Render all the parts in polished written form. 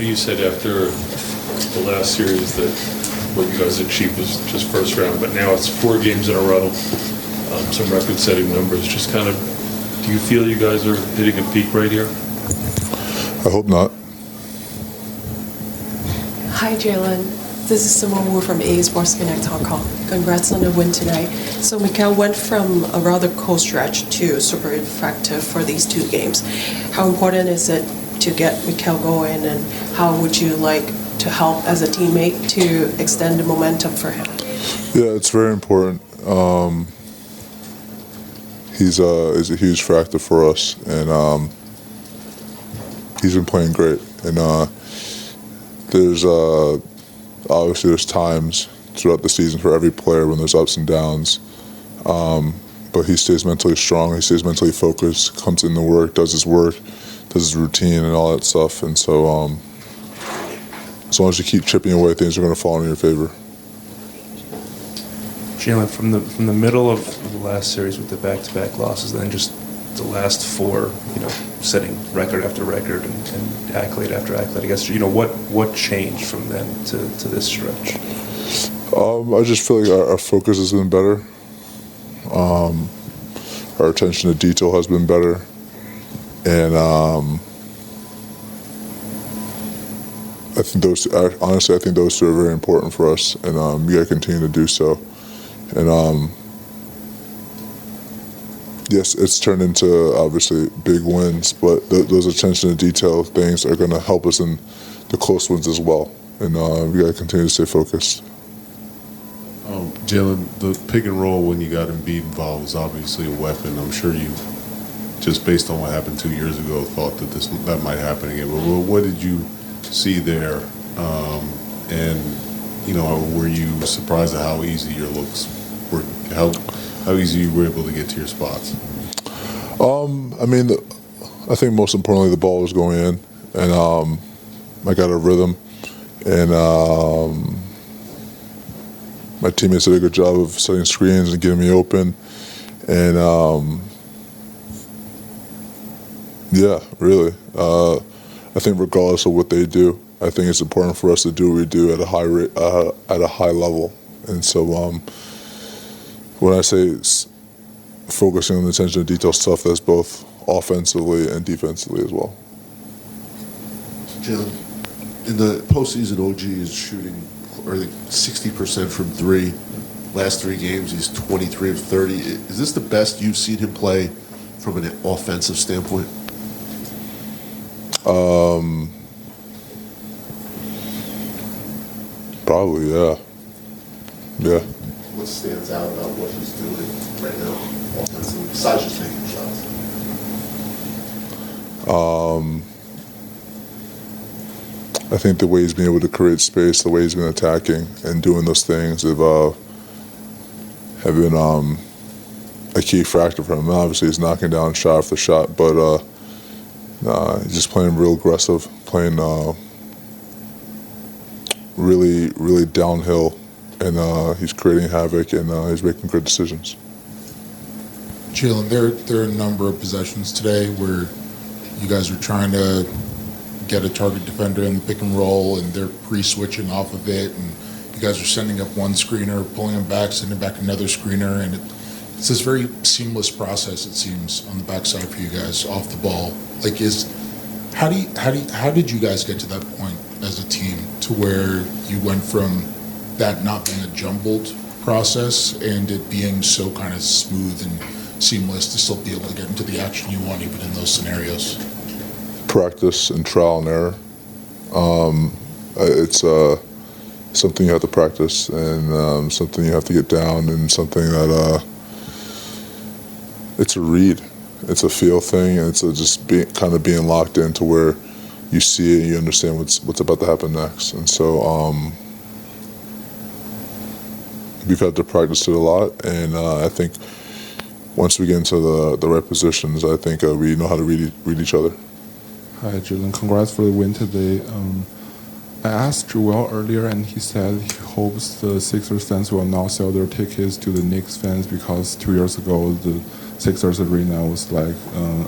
You said after the last series that what you guys achieved was just first round, but now it's 4 games in a row, some record-setting numbers. Just kind of, do you feel you guys are hitting a peak right here? I hope not. Hi, Jalen. This is Simone Wu from A Sports Connect Hong Kong. Congrats on the win tonight. So Mikal went from a rather cold stretch to super effective for these 2 games. How important is it to get Mikal going, and how would you like to help as a teammate to extend the momentum for him? Yeah, it's very important. He's a huge factor for us, and he's been playing great. And there's obviously there's times throughout the season for every player when there's ups and downs, but he stays mentally strong. He stays mentally focused. Comes in to work, does his routine, and all that stuff. And so, as long as you keep chipping away, things are going to fall in your favor. Jalen, from the middle of the last series with the back-to-back losses, then just the last 4, setting record after record and accolade after accolade, I guess, what changed from then to this stretch? I just feel like our focus has been better. Our attention to detail has been better. And I think those 2 are very important for us, and we got to continue to do so. And yes, it's turned into obviously big wins, but those attention to detail things are going to help us in the close ones as well. And we got to continue to stay focused. Jalen, the pick and roll when you got Embiid involved was obviously a weapon. I'm sure you, just based on what happened 2 years ago, thought that might happen again. But what did you see there? And were you surprised at how easy your looks were? How easy you were able to get to your spots? I think most importantly the ball was going in, and I got a rhythm, and my teammates did a good job of setting screens and getting me open, and really, I think regardless of what they do, I think it's important for us to do what we do at a high rate, at a high level, and so when I say focusing on the attention to detail stuff, that's both offensively and defensively as well. Jalen, in the postseason, OG is shooting 60% from 3. Last 3 games, he's 23 of 30. Is this the best you've seen him play from an offensive standpoint? Probably, yeah. Yeah. What stands out about what he's doing right now, offensively, besides just making shots? I think the way he's been able to create space, the way he's been attacking and doing those things have been a key factor for him. Obviously, he's knocking down shot after shot, but he's just playing real aggressive, playing really, really downhill, and he's creating havoc, and he's making good decisions. Jalen, there are a number of possessions today where you guys are trying to get a target defender in the pick and roll, and they're pre-switching off of it, and you guys are sending up one screener, pulling them back, sending back another screener, and it's this very seamless process, it seems, on the backside for you guys off the ball. Like, how did you guys get to that point as a team to where you went from that not being a jumbled process and it being so kind of smooth and seamless to still be able to get into the action you want even in those scenarios? Practice and trial and error. It's something you have to practice, and something you have to get down, and something that it's a read. It's a feel thing, and it's just kind of being locked into where you see it and you understand what's about to happen next. And so we've had to practice it a lot, and I think once we get into the right positions, I think we know how to read each other. Hi, Jalen. Congrats for the win today. I asked Joel earlier, and he said he hopes the Sixers fans will not sell their tickets to the Knicks fans because 2 years ago the Sixers arena was like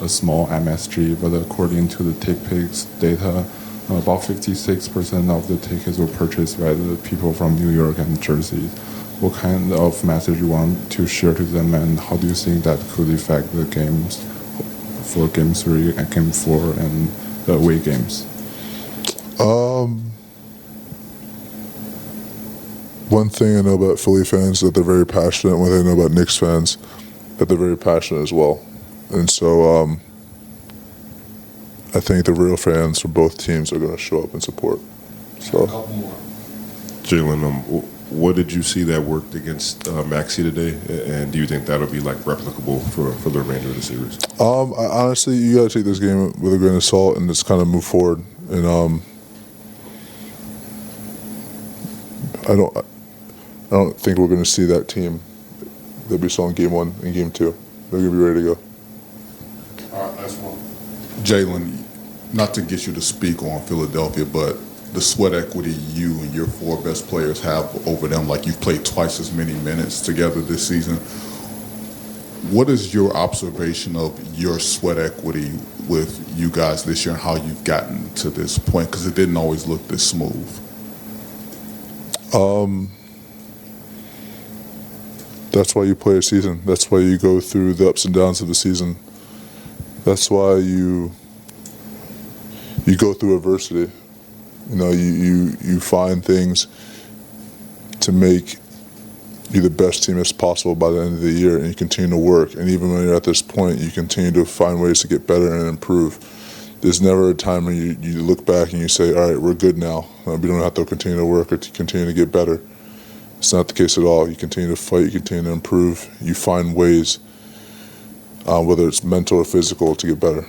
a small MSG, but according to the TickPick's data, about 56% of the tickets were purchased by the people from New York and Jersey. What kind of message you want to share to them, and how do you think that could affect the games for Game 3 and Game 4 and the away games? One thing I know about Philly fans is that they're very passionate. One thing I know about Knicks fans, that they're very passionate as well. And so I think the real fans from both teams are going to show up and support. So, Jalen, what did you see that worked against Maxey today, and do you think that'll be like replicable for the remainder of the series? honestly, you got to take this game with a grain of salt and just kind of move forward. And I don't think we're going to see that team that we saw in Game 1 and Game 2. They're going to be ready to go. All right, last one. Jalen, not to get you to speak on Philadelphia, but the sweat equity you and your 4 best players have over them, like you've played twice as many minutes together this season. What is your observation of your sweat equity with you guys this year and how you've gotten to this point? Because it didn't always look this smooth. That's why you play a season. That's why you go through the ups and downs of the season. That's why you go through adversity. You know, you find things to make you the best team as possible by the end of the year, and you continue to work. And even when you're at this point, you continue to find ways to get better and improve. There's never a time when you look back and you say, all right, we're good now. We don't have to continue to work or to continue to get better. It's not the case at all. You continue to fight, you continue to improve. You find ways, whether it's mental or physical, to get better.